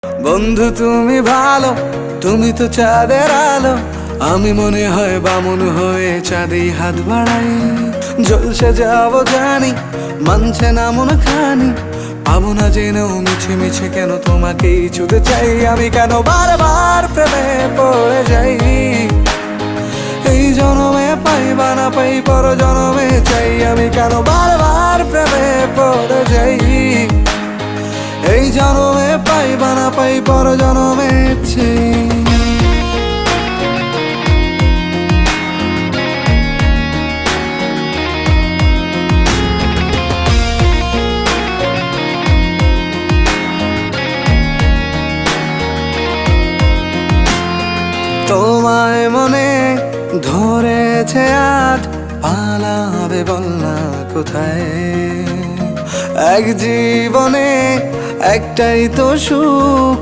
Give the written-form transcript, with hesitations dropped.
বন্ধু তুমি ভালো, তুমি তো চাঁদের আলো, আমি মনে হয় বামুন হয়ে চাঁদে হাত বাড়াই। জলসে যাবো জানি, মানছে না মন খানি, পাবো না জেনেও মিছে মিছে কেন তোমাকেই ছুঁতে চাই। আমি কেন বারবার প্রেমে পড়ে যাই, এই জনমে পাই বা না পাই পর জনমে চাই। আমি কেন বারবার প্রেমে পড়ে যাই, এই জনমে পাই বা না পাই পর জনমে চাই। তোমায় মনে ধরেছে আজ, পালাবে বল না কোথায়। এক জীবনে একটাই তো সুখ,